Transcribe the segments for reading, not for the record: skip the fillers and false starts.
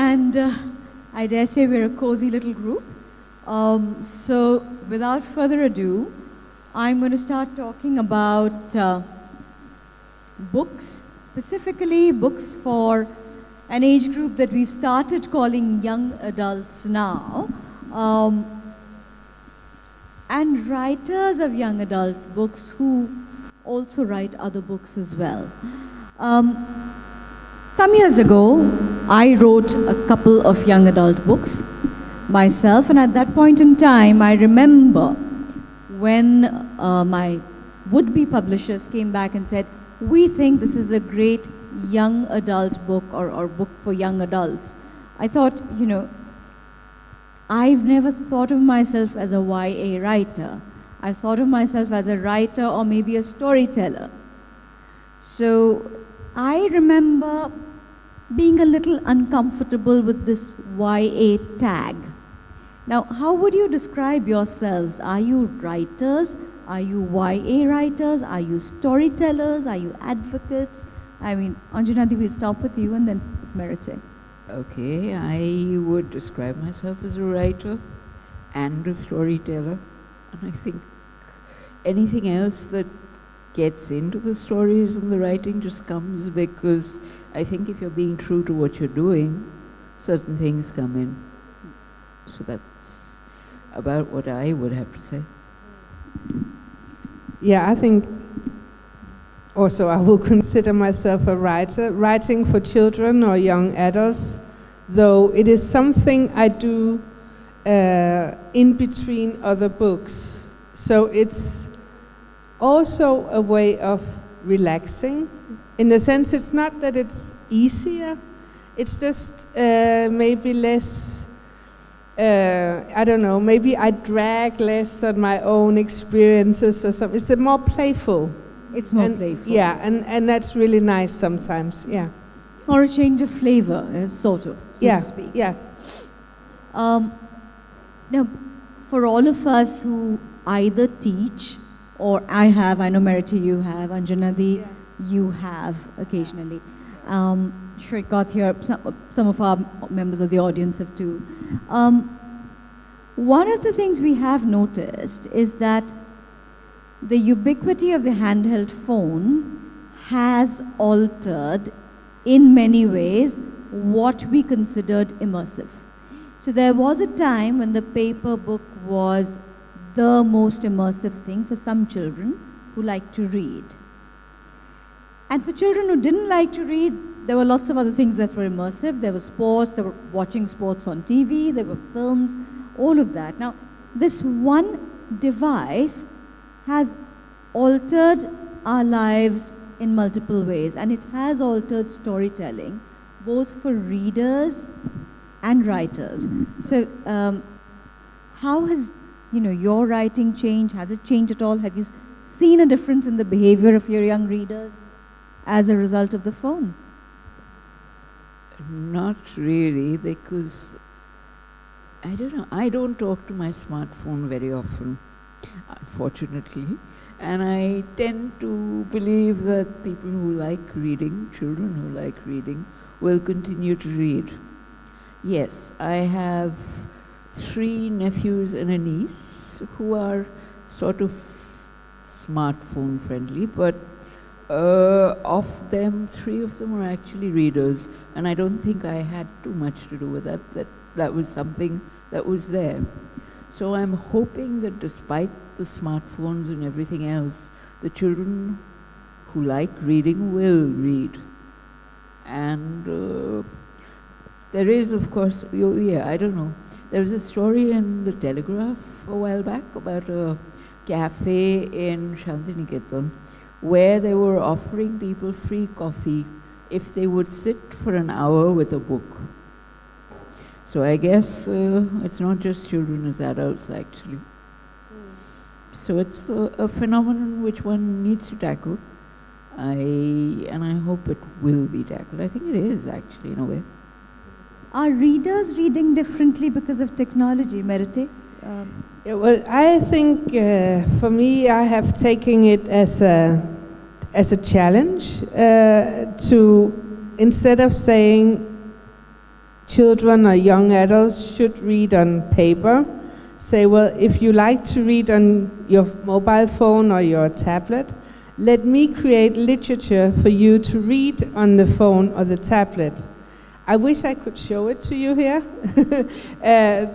and I dare say we're a cozy little group. So without further ado, I'm going to start talking about books, specifically books for an age group that we've started calling young adults now, and writers of young adult books who also write other books as well. Some years ago, I wrote a couple of young adult books myself, and at that point in time, I remember when my would-be publishers came back and said, we think this is a great young adult book or book for young adults. I thought, I've never thought of myself as a YA writer. I thought of myself as a writer or maybe a storyteller. So I remember being a little uncomfortable with this YA tag. Now, how would you describe yourselves? Are you writers? Are you YA writers? Are you storytellers? Are you advocates? I mean, Anjana, we'll stop with you and then Merete. Okay, I would describe myself as a writer and a storyteller. And I think anything else that gets into the stories and the writing just comes because I think if you're being true to what you're doing, certain things come in. So that's about what I would have to say. Yeah, I think also I will consider myself a writer, writing for children or young adults, though it is something I do in between other books. So it's also a way of relaxing. In the sense, it's not that it's easier, it's just maybe less, I don't know, maybe I drag less on my own experiences or something. It's a more playful. It's more playful. Yeah, and that's really nice sometimes, yeah. Or a change of flavor, sort of, so to speak. Yeah. Now, for all of us who either teach, or I know Merete, you have, Anjana, you have occasionally. Shrikot here, some of our members of the audience have too. One of the things we have noticed is that the ubiquity of the handheld phone has altered, in many ways, what we considered immersive. So there was a time when the paper book was the most immersive thing for some children who like to read. And for children who didn't like to read, there were lots of other things that were immersive. There were sports, they were watching sports on TV, there were films, all of that. Now, this one device has altered our lives in multiple ways, and it has altered storytelling, both for readers and writers. So, how has your writing changed? Has it changed at all? Have you seen a difference in the behavior of your young readers as a result of the phone? Not really, because I don't know, I don't talk to my smartphone very often, unfortunately. And I tend to believe that people who like reading, children who like reading, will continue to read. Yes, I have 3 nephews and a niece who are sort of smartphone friendly, but of them, 3 of them are actually readers, and I don't think I had too much to do with that. That was something that was there. So I'm hoping that despite the smartphones and everything else, the children who like reading will read. And there is, of course, I don't know. There was a story in the Telegraph a while back about a cafe in Shantiniketan where they were offering people free coffee if they would sit for an hour with a book. So I guess it's not just children, it's adults actually. So it's a phenomenon which one needs to tackle. And I hope it will be tackled. I think it is actually, in a way. Are readers reading differently because of technology, Merete? Yeah, well, I think for me, I have taken it as a challenge to, instead of saying children or young adults should read on paper. Say, well, if you like to read on your mobile phone or your tablet, let me create literature for you to read on the phone or the tablet. I wish I could show it to you here,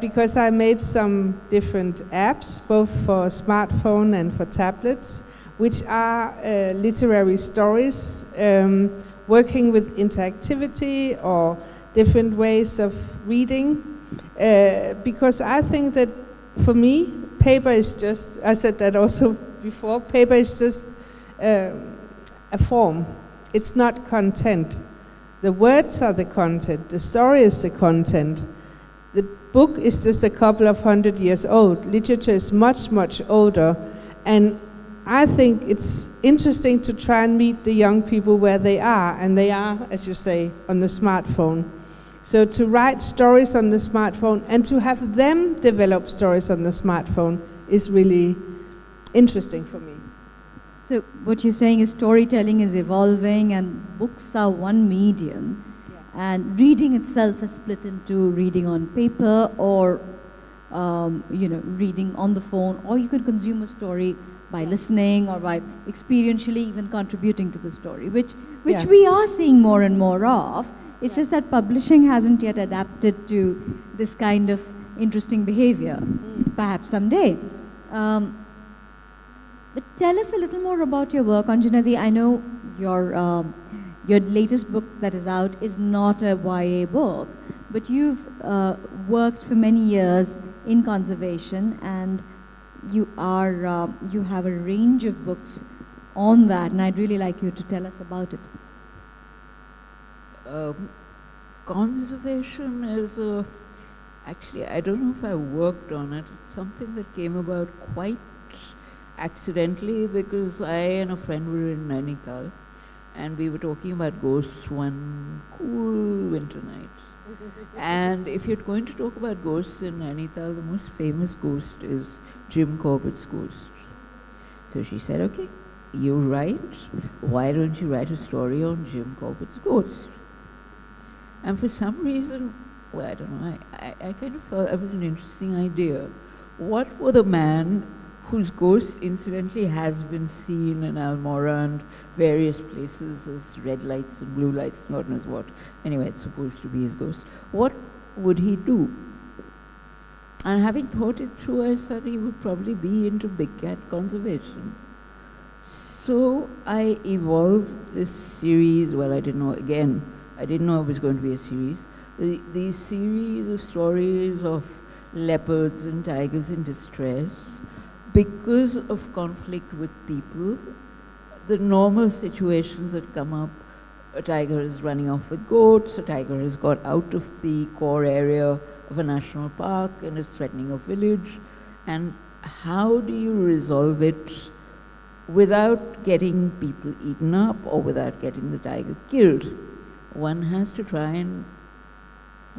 because I made some different apps, both for smartphone and for tablets, which are literary stories, working with interactivity or different ways of reading. Because I think that for me, paper is just, I said that also before, paper is just a form. It's not content. The words are the content, the story is the content. The book is just a couple of 100 years old. Literature is much, much older. And I think it's interesting to try and meet the young people where they are, and they are, as you say, on the smartphone. So to write stories on the smartphone and to have them develop stories on the smartphone is really interesting for me. So what you're saying is storytelling is evolving and books are one medium, and reading itself is split into reading on paper or reading on the phone, or you can consume a story by listening or by experientially even contributing to the story, which we are seeing more and more of. It's just that publishing hasn't yet adapted to this kind of interesting behavior. Perhaps someday. But tell us a little more about your work, Anjana. I know your latest book that is out is not a YA book, but you've worked for many years in conservation, and you have a range of books on that, and I'd really like you to tell us about it. Conservation is actually, I don't know if I worked on it. It's something that came about quite accidentally, because I and a friend were in Nainital and we were talking about ghosts one cool winter night. And if you're going to talk about ghosts in Nainital, the most famous ghost is Jim Corbett's ghost. So she said, okay, you write, why don't you write a story on Jim Corbett's ghost? And for some reason, well, I don't know, I kind of thought that was an interesting idea. What would a man whose ghost incidentally has been seen in Almora and various places as red lights and blue lights, God knows what. Anyway, it's supposed to be his ghost. What would he do? And having thought it through, I thought he would probably be into big cat conservation. So I evolved this series. Well, I didn't know it was going to be a series. These series of stories of leopards and tigers in distress, because of conflict with people, the normal situations that come up. A tiger is running off with goats, a tiger has got out of the core area of a national park and is threatening a village. And how do you resolve it without getting people eaten up or without getting the tiger killed? One has to try and,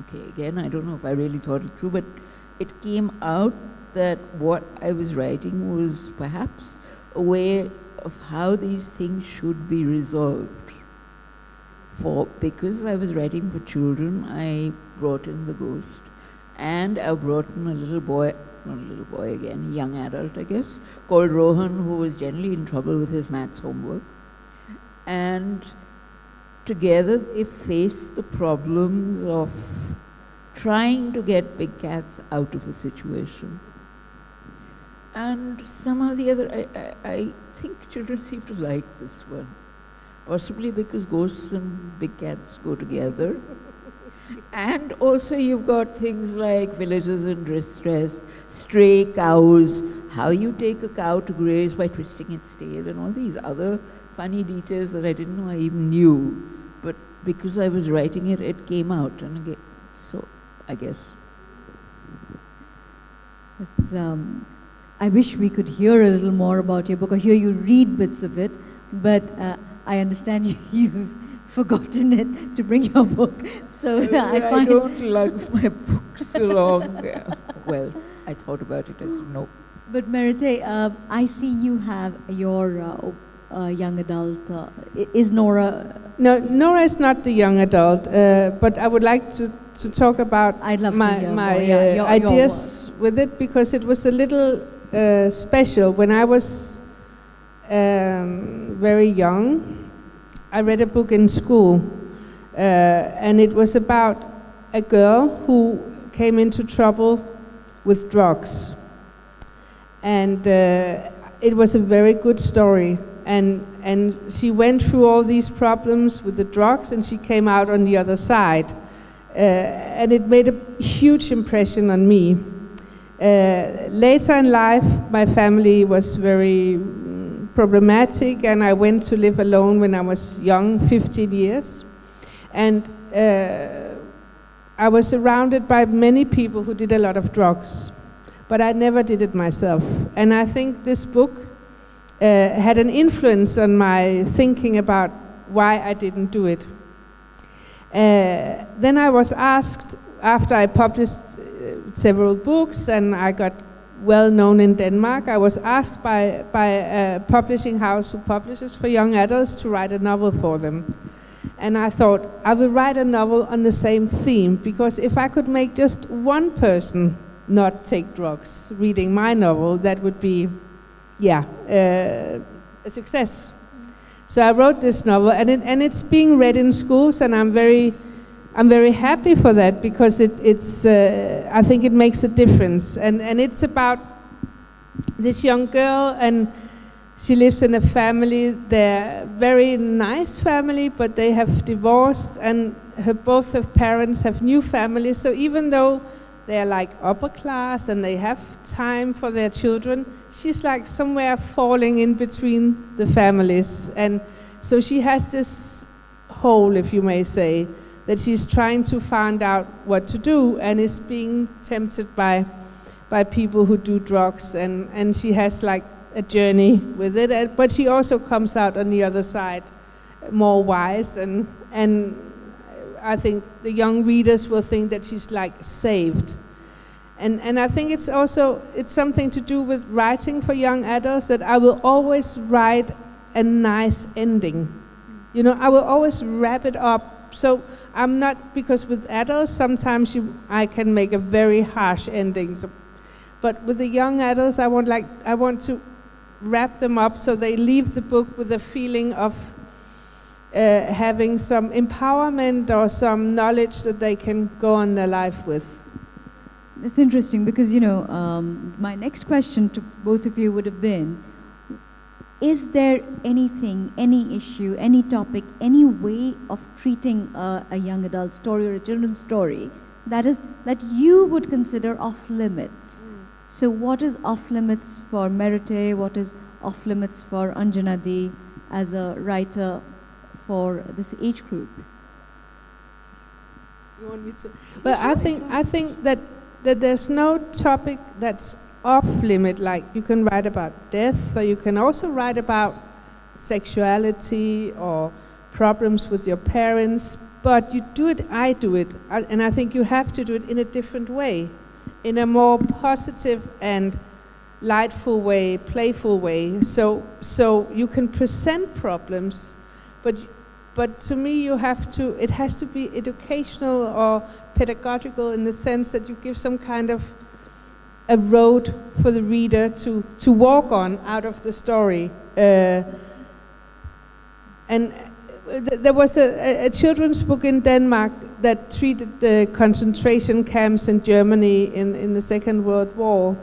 okay, again, I don't know if I really thought it through, but it came out that what I was writing was perhaps a way of how these things should be resolved. Because I was writing for children, I brought in the ghost, and I brought in a little boy, not a little boy again, a young adult, I guess, called Rohan, who was generally in trouble with his maths homework. And together they faced the problems of trying to get big cats out of a situation. And somehow the other, I think children seem to like this one. Possibly because ghosts and big cats go together. And also you've got things like villages in distress, stray cows, how you take a cow to graze by twisting its tail, and all these other funny details that I didn't know I even knew. But because I was writing it, it came out. And again, so I guess. I wish we could hear a little more about your book, or hear you read bits of it, but I understand you've forgotten it to bring your book. So I don't lug my books along. Well, I thought about it as no. But Merete, I see you have your young adult? Is Nora? No, Nora is not the young adult, but I would like to talk about I'd love to my hear my more. Yeah, your ideas with it, because it was a little special. When I was very young, I read a book in school, and it was about a girl who came into trouble with drugs. And it was a very good story. And she went through all these problems with the drugs, and she came out on the other side. And it made a huge impression on me. Later in life, my family was very problematic, and I went to live alone when I was young, 15 years. And I was surrounded by many people who did a lot of drugs, but I never did it myself. And I think this book had an influence on my thinking about why I didn't do it. Then I was asked, after I published several books and I got well known in Denmark, I was asked by a publishing house who publishes for young adults to write a novel for them. And I thought, I will write a novel on the same theme, because if I could make just one person not take drugs reading my novel, that would be, a success. So I wrote this novel, and it's being read in schools, and I'm very happy for that, because it's I think it makes a difference. And it's about this young girl, and she lives in a family. They're very nice family, but they have divorced, and both her parents have new families. So even though they're like upper class and they have time for their children, she's like somewhere falling in between the families. And so she has this hole, if you may say, that she's trying to find out what to do, and is being tempted by people who do drugs, and she has like a journey with it, but she also comes out on the other side more wise, and I think the young readers will think that she's like saved. And I think it's something to do with writing for young adults, that I will always write a nice ending. You know, I will always wrap it up. So I'm not, because with adults sometimes I can make a very harsh ending. So, but with the young adults, I want to wrap them up so they leave the book with a feeling of having some empowerment or some knowledge that they can go on their life with. It's interesting because, my next question to both of you would have been, is there anything, any issue, any topic, any way of treating a young adult story or a children's story that you would consider off limits? So what is off limits for Merete? What is off limits for Anjana Di as a writer for this age group? You want me to? Well, I think that there's no topic that's off limit. Like, you can write about death, or you can also write about sexuality or problems with your parents. But I do it, and I think you have to do it in a different way, in a more positive and lightful way, playful way. So you can present problems, but to me it has to be educational or pedagogical, in the sense that you give some kind of a road for the reader to walk on out of the story. And there was a children's book in Denmark that treated the concentration camps in Germany in the Second World War.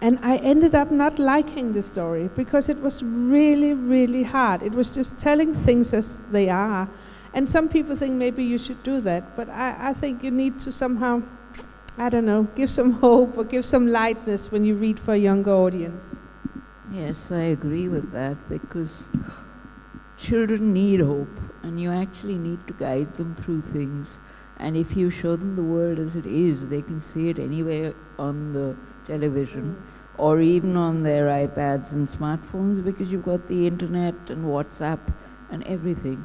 And I ended up not liking the story, because it was really, really hard. It was just telling things as they are. And some people think maybe you should do that, but I think you need to somehow, I don't know, give some hope or give some lightness when you read for a younger audience. Yes, I agree with that, because children need hope, and you actually need to guide them through things. And if you show them the world as it is, they can see it anywhere on the television or even on their iPads and smartphones, because you've got the internet and WhatsApp and everything.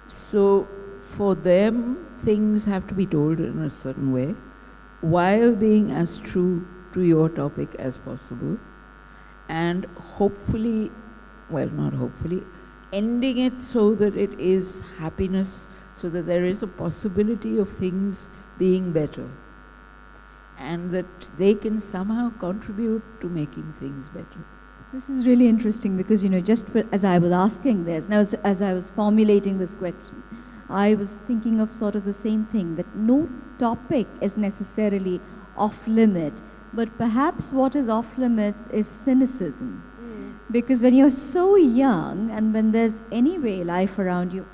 So for them, things have to be told in a certain way, while being as true to your topic as possible, and hopefully well, not hopefully, ending it so that it is happiness, so that there is a possibility of things being better, and that they can somehow contribute to making things better. This is really interesting because, as I was asking this, now as I was formulating this question, I was thinking of sort of the same thing, that no topic is necessarily off limit, but perhaps what is off limits is cynicism. Because when you're so young and when there's anyway life around you,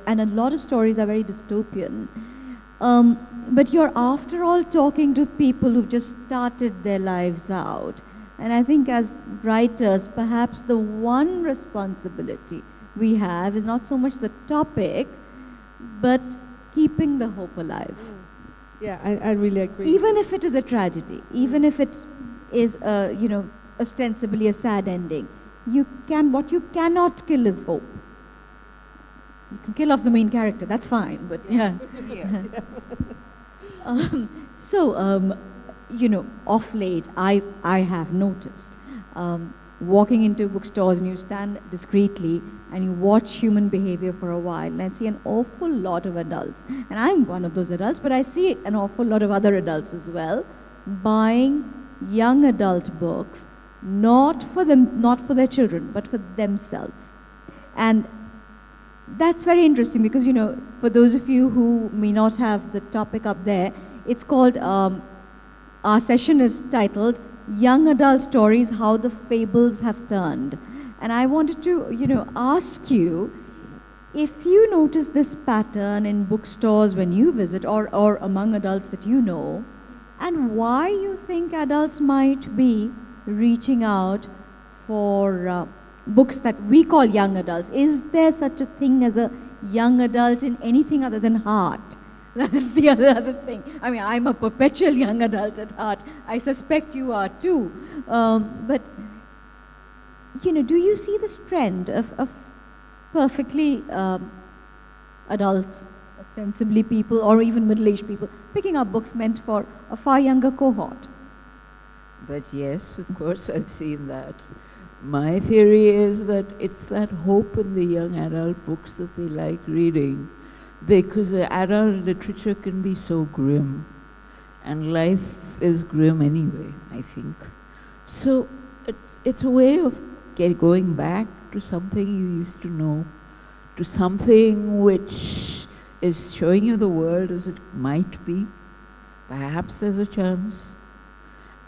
and a lot of stories are very dystopian, but you're after all talking to people who've just started their lives out. And I think as writers, perhaps the one responsibility we have is not so much the topic, but keeping the hope alive. Yeah, I really agree. Even if it is a tragedy, even if it is, ostensibly a sad ending, what you cannot kill is hope. You can kill off the main character, that's fine, but yeah. Off late, I have noticed, walking into bookstores and you stand discreetly and you watch human behavior for a while, and I see an awful lot of adults, and I'm one of those adults, but I see an awful lot of other adults as well, buying young adult books, not for their children, but for themselves. And that's very interesting because, for those of you who may not have the topic up there, it's called, our session is titled, Young Adult Stories, How the Fables Have Turned. And I wanted to, ask you, if you notice this pattern in bookstores when you visit or among adults that you know, and why you think adults might be reaching out for books that we call young adults. Is there such a thing as a young adult in anything other than heart? That's the other thing. I mean, I'm a perpetual young adult at heart. I suspect you are too. But, do you see this trend of perfectly adult, ostensibly people, or even middle-aged people, picking up books meant for a far younger cohort? But yes, of course, I've seen that. My theory is that it's that hope in the young adult books that they like reading, because adult literature can be so grim, and life is grim anyway, I think. So it's a way of going back to something you used to know, to something which is showing you the world as it might be. Perhaps there's a chance.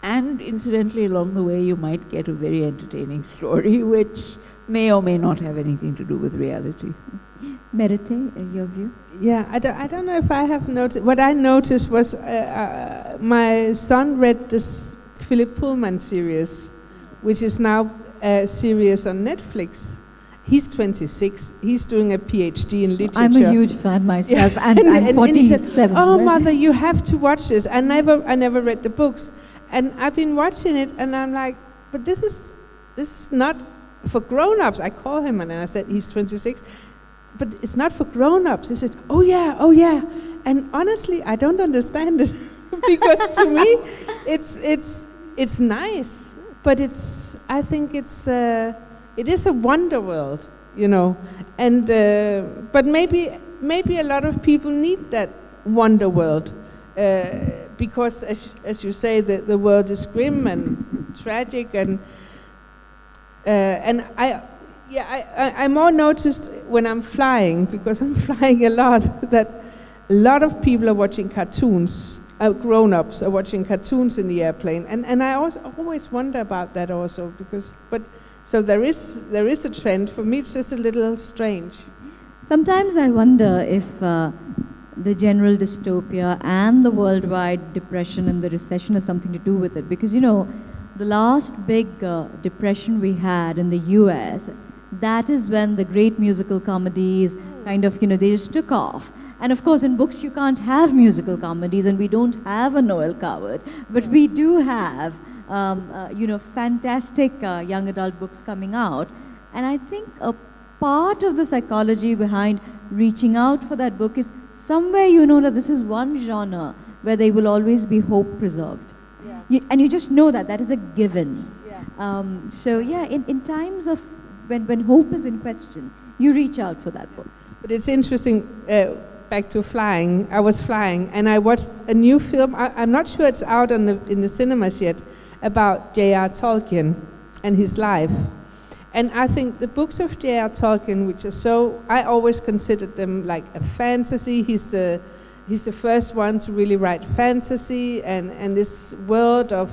And incidentally, along the way, you might get a very entertaining story which may or may not have anything to do with reality. Merete, your view? Yeah, I don't know if I have noticed. What I noticed was my son read this Philip Pullman series, which is now a series on Netflix. He's 26. He's doing a PhD in literature. I'm a huge fan myself, and I'm 47. And he said, "Oh, mother, you have to watch this." I never read the books. And I've been watching it, and I'm like, but this is not for grown-ups. I call him, and then I said, he's 26. But it's not for grown-ups. He said, oh yeah. And honestly, I don't understand it. Because to me, it's nice. But I think it is a wonder world, And, but maybe a lot of people need that wonder world. Because, as you say, the world is grim and tragic, and I more noticed when I'm flying, because I'm flying a lot, that a lot of people are watching cartoons. Grown-ups are watching cartoons in the airplane, and I always wonder about that also, so there is a trend. For me, it's just a little strange. Sometimes I wonder if the general dystopia and the worldwide depression and the recession has something to do with it. Because, the last big depression we had in the US, that is when the great musical comedies kind of, they just took off. And of course, in books, you can't have musical comedies, and we don't have a Noel Coward, but we do have, fantastic young adult books coming out. And I think a part of the psychology behind reaching out for that book is somewhere that this is one genre where there will always be hope preserved. Yeah. And you just know that is a given. Yeah. In times of when hope is in question, you reach out for that book. But it's interesting, back to flying. I was flying, and I watched a new film. I'm not sure it's out in the cinemas yet, about J.R. Tolkien and his life. And I think the books of J.R. Tolkien, which are so, I always considered them like a fantasy. He's the first one to really write fantasy, and this world of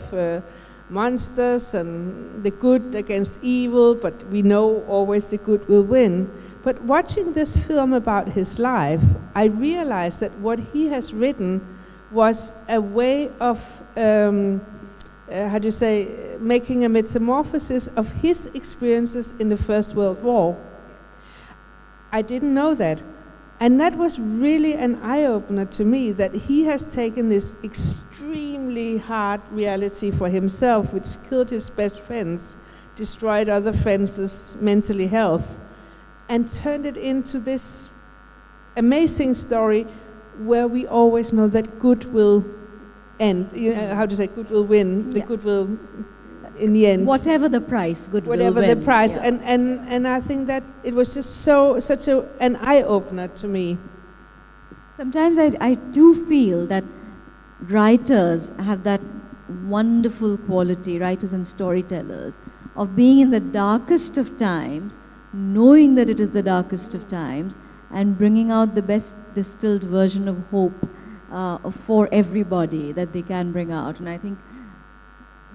monsters and the good against evil, but we know always the good will win. But watching this film about his life, I realized that what he has written was a way of making a metamorphosis of his experiences in the First World War. I didn't know that. And that was really an eye-opener to me, that he has taken this extremely hard reality for himself, which killed his best friends, destroyed other friends' mentally health, and turned it into this amazing story where we always know that good will end. You know, good will win, the good will in the end. Whatever the price, good will win. Whatever the price. Yeah. And I think that it was just such an eye-opener to me. Sometimes I do feel that writers have that wonderful quality, writers and storytellers, of being in the darkest of times, knowing that it is the darkest of times, and bringing out the best distilled version of hope for everybody that they can bring out. And I think,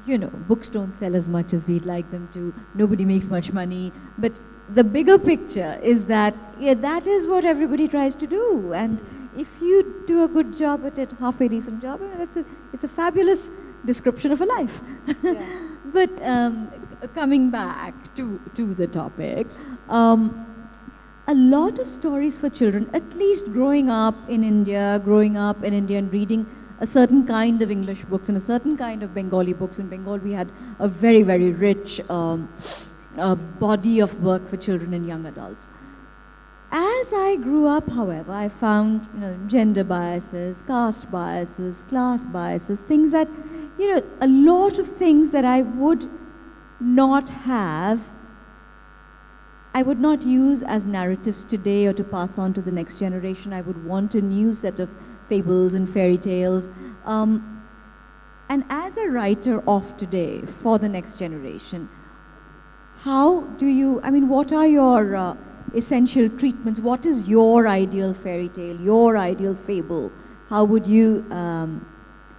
you know, books don't sell as much as we'd like them to. Nobody makes much money. But the bigger picture is that, yeah, that is what everybody tries to do. And if you do a good job at it, halfway decent job, it's a fabulous description of a life. Yeah. But coming back to the topic, a lot of stories for children, at least growing up in India and reading a certain kind of English books and a certain kind of Bengali books. In Bengal, we had a very, very rich body of work for children and young adults. As I grew up, however, I found, you know, gender biases, caste biases, class biases, things that, you know, a lot of things that I would not use as narratives today or to pass on to the next generation. I would want a new set of fables and fairy tales. And as a writer of today for the next generation, what are your essential treatments? What is your ideal fairy tale, your ideal fable? How would you,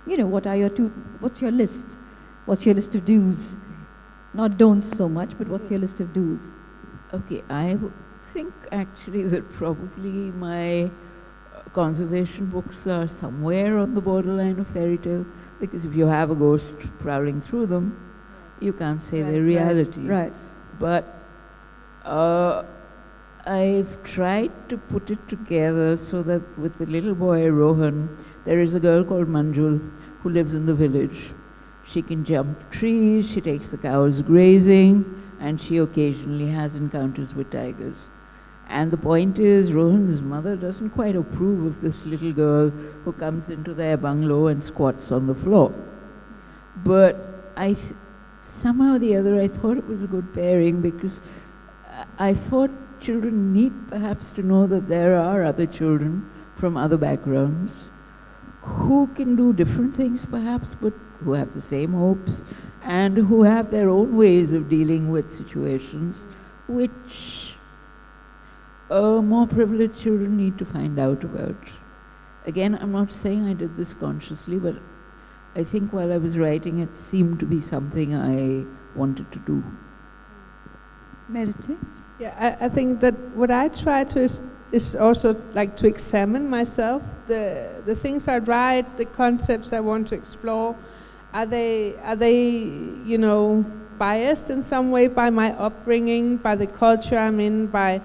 what's your list? What's your list of do's? Not don'ts so much, but what's your list of do's? Okay, I think actually that probably my conservation books are somewhere on the borderline of fairy tale, because if you have a ghost prowling through them, you can't say they're reality. Right. But I've tried to put it together so that with the little boy Rohan, there is a girl called Manjul who lives in the village. She can jump trees, she takes the cows grazing, and she occasionally has encounters with tigers. And the point is, Rohan's mother doesn't quite approve of this little girl who comes into their bungalow and squats on the floor. But somehow or the other, I thought it was a good pairing, because I thought children need perhaps to know that there are other children from other backgrounds who can do different things perhaps, but who have the same hopes and who have their own ways of dealing with situations which more privileged children need to find out about. Again, I'm not saying I did this consciously, but I think while I was writing, it seemed to be something I wanted to do. Merete? Yeah, I think that what I try to is also like to examine myself, the things I write, the concepts I want to explore. Are they biased in some way by my upbringing, by the culture I'm in, by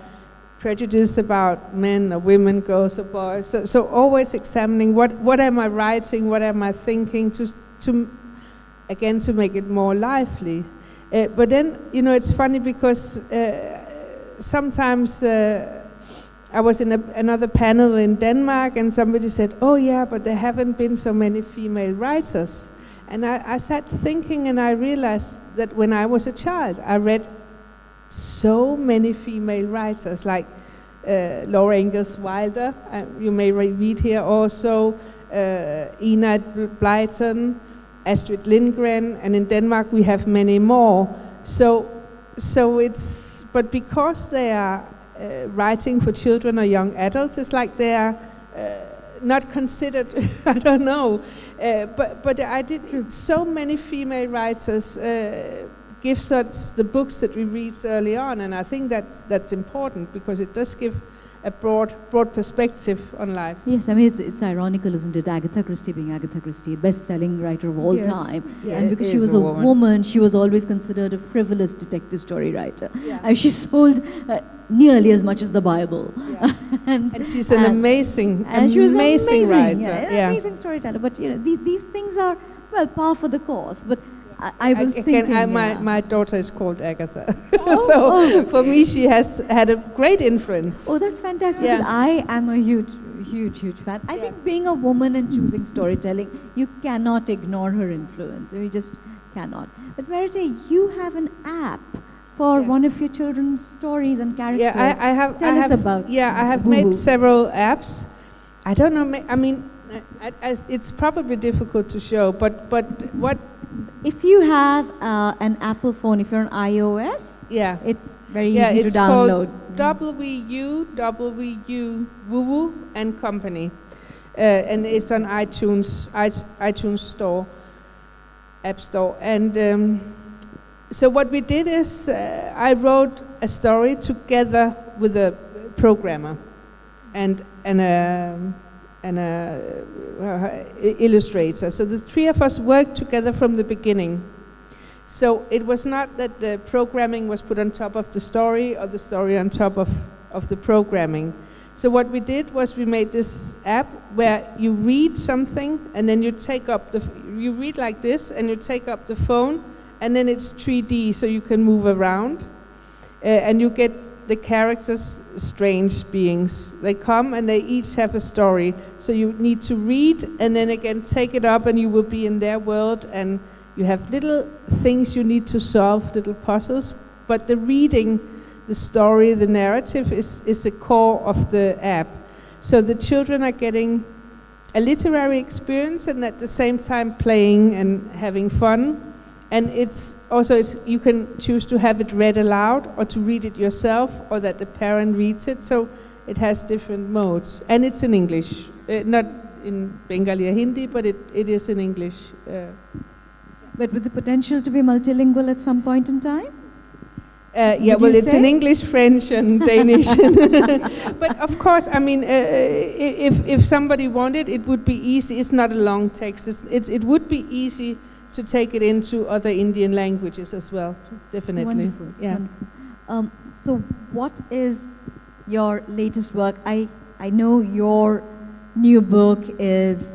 prejudice about men or women, girls or boys? So always examining what am I writing, what am I thinking, to make it more lively. But then, it's funny because sometimes I was in another panel in Denmark, and somebody said, "Oh yeah, but there haven't been so many female writers." And I sat thinking, and I realized that when I was a child, I read so many female writers, like Laura Ingalls Wilder, you may read here also, Enid Blyton, Astrid Lindgren, and in Denmark we have many more. So it's, but because they are writing for children or young adults, it's like they are not considered, I don't know, but I did, so many female writers gives us the books that we read early on, and I think that's important because it does give a broad perspective on life. Yes, I mean it's ironical, isn't it? Agatha Christie being Agatha Christie, best-selling writer of all time, and because she was a woman, she was always considered a frivolous detective story writer. And she sold nearly as much as the Bible. and she's an amazing writer, amazing storyteller. But you know, these things are par for the course. But I was thinking, my daughter is called Agatha, so for me she has had a great influence. Oh, that's fantastic! Because I am a huge fan. I think being a woman and choosing storytelling, you cannot ignore her influence. You just cannot. But Merete, you have an app for one of your children's stories and characters. Yeah, I have. Tell us about. Yeah, I have made several apps. I don't know. I mean, it's probably difficult to show, but what. If you have an Apple phone, if you're on iOS, it's very easy to download. It's called WU and Company, and it's on iTunes Store, App Store. And so what we did is I wrote a story together with a programmer and illustrator. So the three of us worked together from the beginning. So it was not that the programming was put on top of the story or the story on top of the programming. So what we did was we made this app where you read something and then you take up you read like this and you take up the phone and then it's 3D so you can move around and you get the characters, strange beings. They come and they each have a story. So you need to read and then again take it up and you will be in their world, and you have little things you need to solve, little puzzles. But the reading, the story, the narrative is the core of the app. So the children are getting a literary experience and at the same time playing and having fun. And it's also, you can choose to have it read aloud or to read it yourself or that the parent reads it. So it has different modes. And it's in English, not in Bengali or Hindi, but it is in English. But with the potential to be multilingual at some point in time? It's in English, French, and Danish. But of course, I mean, if somebody wanted, it would be easy. It's not a long text. It would be easy to take it into other Indian languages as well, definitely. Wonderful. Yeah. Wonderful. So what is your latest work? I know your new book is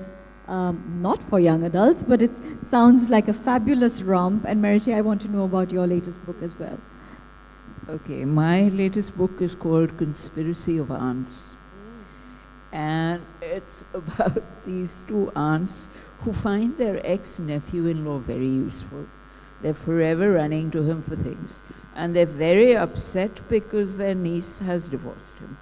not for young adults, but it sounds like a fabulous romp. And Merete, I want to know about your latest book as well. Okay, my latest book is called Conspiracy of Aunts. And it's about these two aunts who find their ex-nephew-in-law very useful. They're forever running to him for things. And they're very upset because their niece has divorced him.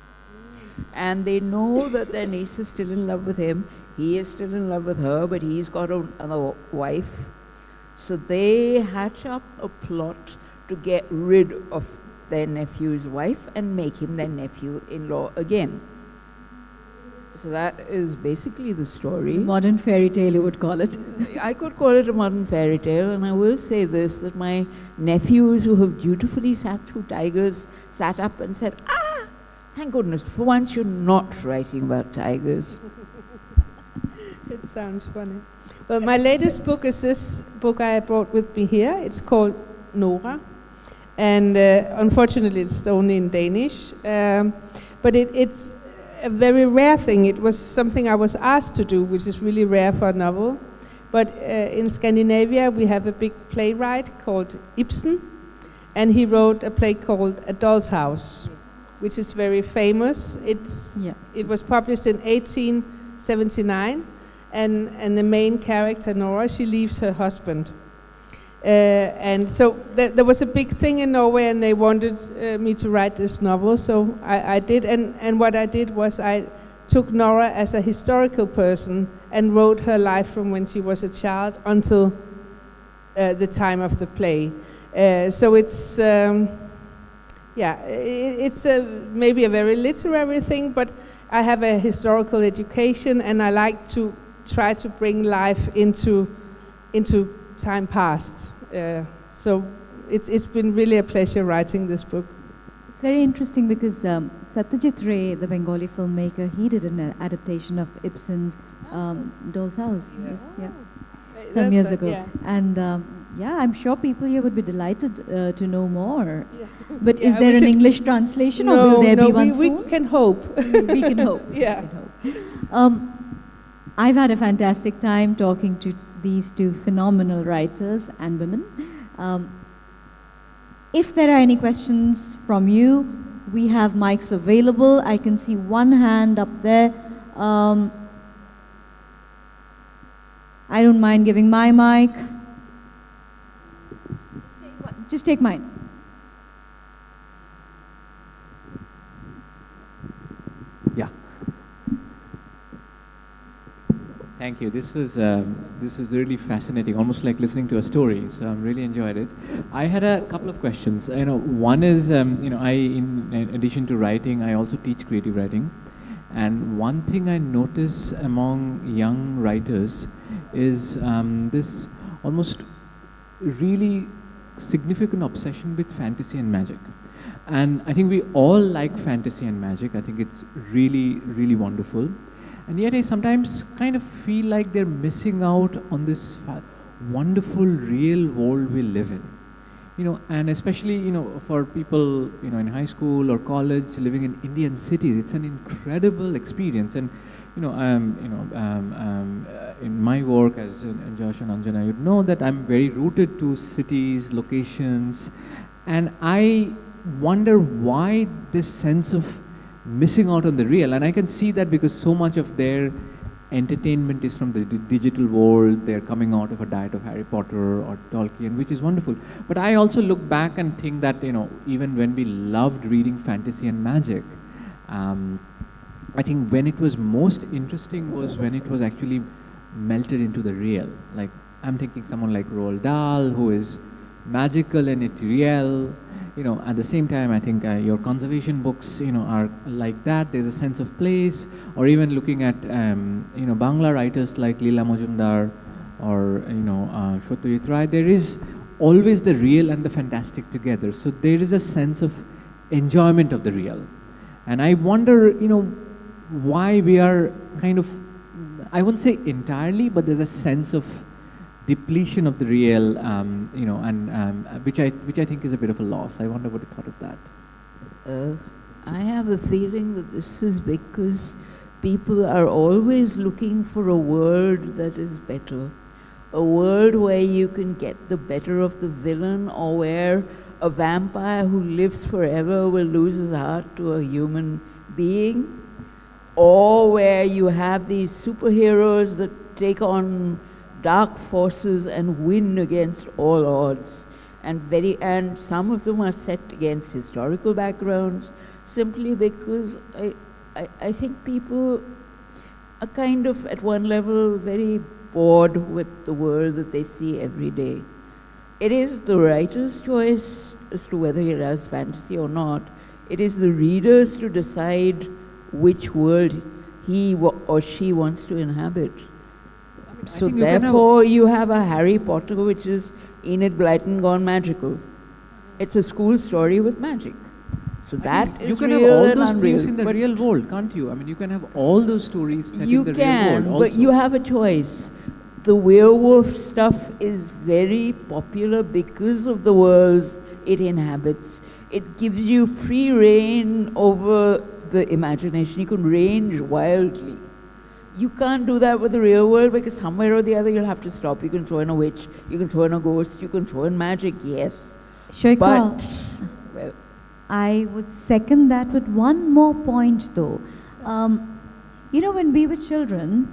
And they know that their niece is still in love with him. He is still in love with her, but he's got another wife. So they hatch up a plot to get rid of their nephew's wife and make him their nephew-in-law again. So that is basically the story. Modern fairy tale, you would call it. I could call it a modern fairy tale, and I will say this, that my nephews who have dutifully sat through tigers sat up and said, thank goodness, for once you're not writing about tigers. It sounds funny. Well, my latest book is this book I brought with me here. It's called Nora. And unfortunately, it's only in Danish. But it's a very rare thing. It was something I was asked to do, which is really rare for a novel. But in Scandinavia, we have a big playwright called Ibsen, and he wrote a play called A Doll's House, which is very famous. It was published in 1879, and the main character, Nora, she leaves her husband. And so there was a big thing in Norway, and they wanted me to write this novel, so I did. And what I did was I took Nora as a historical person and wrote her life from when she was a child until the time of the play. So it's, it's maybe a very literary thing, but I have a historical education, and I like to try to bring life into time past. So it's been really a pleasure writing this book. It's very interesting because Satyajit Ray, the Bengali filmmaker, he did an adaptation of Ibsen's Doll's House some years ago. Yeah. And I'm sure people here would be delighted to know more. Yeah. But is there an English translation, or will there be one soon? We can hope. We can hope. Yeah. We can hope. I've had a fantastic time talking to these two phenomenal writers and women. If there are any questions from you, we have mics available. I can see one hand up there. I don't mind giving my mic. Just take mine. Yeah. Thank you. This was really fascinating, almost like listening to a story. So I really enjoyed it. I had a couple of questions. One is, I, in addition to writing, I also teach creative writing, and one thing I notice among young writers is this almost really significant obsession with fantasy and magic. And I think we all like fantasy and magic. I think it's really, really wonderful. And yet I sometimes kind of feel like they're missing out on this wonderful real world we live in. And especially, for people, in high school or college living in Indian cities, it's an incredible experience. And, in my work as Josh and Anjana, you know that I'm very rooted to cities, locations, and I wonder why this sense of missing out on the real. And I can see that because so much of their entertainment is from the digital world. They're coming out of a diet of Harry Potter or Tolkien, which is wonderful. But I also look back and think that, even when we loved reading fantasy and magic, I think when it was most interesting was when it was actually melted into the real. Like, I'm thinking someone like Roald Dahl, who is magical and ethereal. At the same time, I think your conservation books, are like that. There's a sense of place. Or even looking at, Bangla writers like Leela Majumdar or, Satyajit Ray, there is always the real and the fantastic together. So there is a sense of enjoyment of the real. And I wonder, why we are kind of, I won't say entirely, but there's a sense of depletion of the real, which I think is a bit of a loss. I wonder what you thought of that. I have a feeling that this is because people are always looking for a world that is better. A world where you can get the better of the villain, or where a vampire who lives forever will lose his heart to a human being, or where you have these superheroes that take on dark forces and win against all odds. And some of them are set against historical backgrounds, simply because I think people are kind of, at one level, very bored with the world that they see every day. It is the writer's choice as to whether he does fantasy or not. It is the readers to decide which world he or she wants to inhabit. So therefore, you have a Harry Potter, which is Enid Blyton gone magical. It's a school story with magic. So that is real and unreal. You can have all those things in the real world, can't you? I mean, you can have all those stories set in the real world also. You can, but you have a choice. The werewolf stuff is very popular because of the worlds it inhabits. It gives you free reign over the imagination. You can range wildly. You can't do that with the real world, because somewhere or the other you'll have to stop. You can throw in a witch, you can throw in a ghost, you can throw in magic, yes. But, well, I would second that with one more point though. When we were children,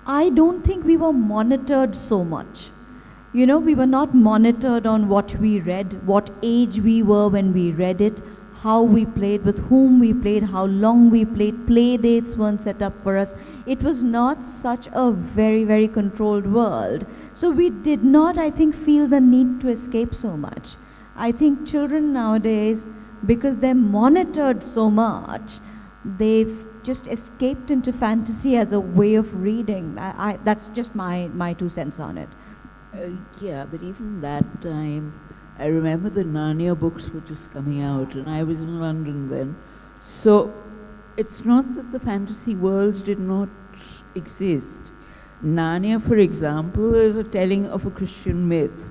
I don't think we were monitored so much. You know, we were not monitored on what we read, what age we were when we read it, how we played, with whom we played, how long we played. Play dates weren't set up for us. It was not such a very, very controlled world. So we did not, I think, feel the need to escape so much. I think children nowadays, because they're monitored so much, they've just escaped into fantasy as a way of reading. That's just my 2 cents on it. Yeah, but even that time, I remember the Narnia books were just coming out, and I was in London then. So it's not that the fantasy worlds did not exist. Narnia, for example, is a telling of a Christian myth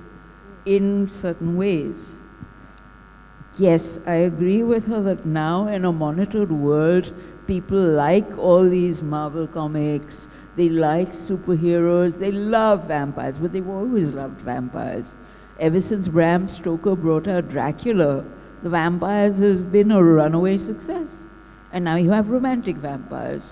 in certain ways. Yes, I agree with her that now in a monitored world, people like all these Marvel comics, they like superheroes, they love vampires, but they've always loved vampires. Ever since Bram Stoker brought out Dracula, the vampires has been a runaway success. And now you have romantic vampires.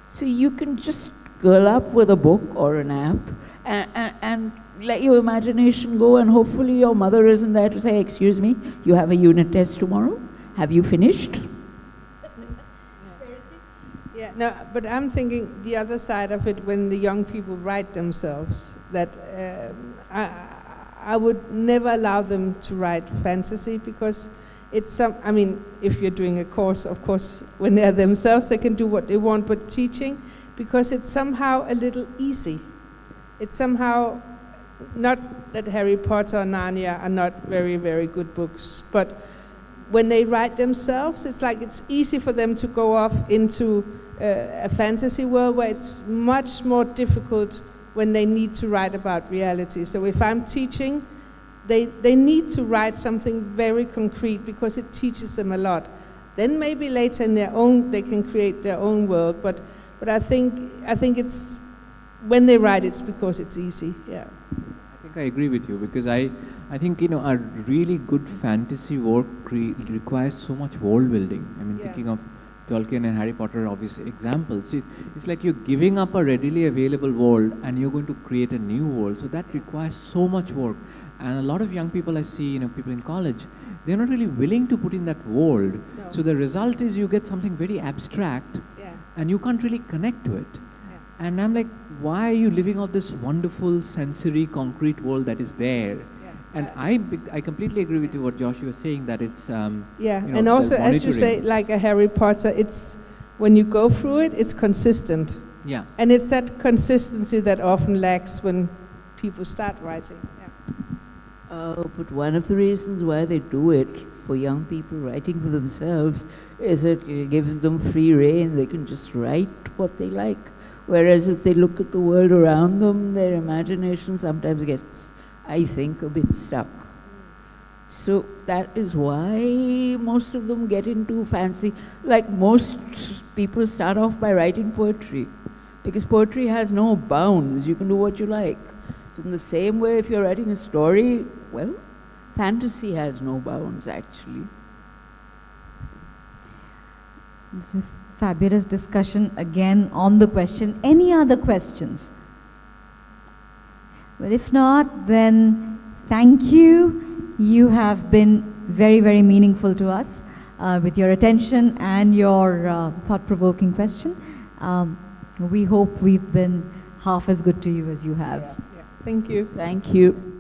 So you can just curl up with a book or an app and let your imagination go, and hopefully your mother isn't there to say, excuse me, you have a unit test tomorrow? Have you finished? Yeah, no, but I'm thinking the other side of it when the young people write themselves, that I would never allow them to write fantasy, because it's I mean, if you're doing a course, of course, when they're themselves, they can do what they want, but teaching, because it's somehow a little easy. It's somehow, not that Harry Potter or Narnia are not very, very good books, but when they write themselves, it's like it's easy for them to go off into a fantasy world where it's much more difficult when they need to write about reality. So if I'm teaching, they need to write something very concrete, because it teaches them a lot. Then maybe later in their own, they can create their own world, but I think it's, when they write, it's because it's easy, yeah. I think I agree with you, because I think, you know, a really good fantasy work requires so much world building. I mean, Yeah. thinking of Tolkien and Harry Potter, obvious examples. It's like you're giving up a readily available world and you're going to create a new world. So that requires so much work. And a lot of young people I see, you know, people in college, they're not really willing to put in that world. No. So the result is you get something very abstract, Yeah. and you can't really connect to it. Yeah. And I'm like, why are you living out this wonderful sensory concrete world that is there? Yeah. And I completely agree with you what Josh was saying, that it's Yeah, you know, and also, the as you say, monitoring. like a Harry Potter, it's, when you go through it, it's consistent. Yeah. And it's that consistency that often lacks when people start writing. Yeah. But one of the reasons why they do it for young people writing for themselves is it gives them free rein. They can just write what they like. Whereas if they look at the world around them, their imagination sometimes gets, I think, a bit stuck. So that is why most of them get into fancy. Like most people start off by writing poetry, because poetry has no bounds. You can do what you like. So in the same way, if you're writing a story, well, fantasy has no bounds, actually. This is fabulous discussion again on the question. Any other questions? Well, if not, then thank you. You have been very, very meaningful to us with your attention and your thought-provoking question. We hope we've been half as good to you as you have. Yeah. Thank you. Thank you.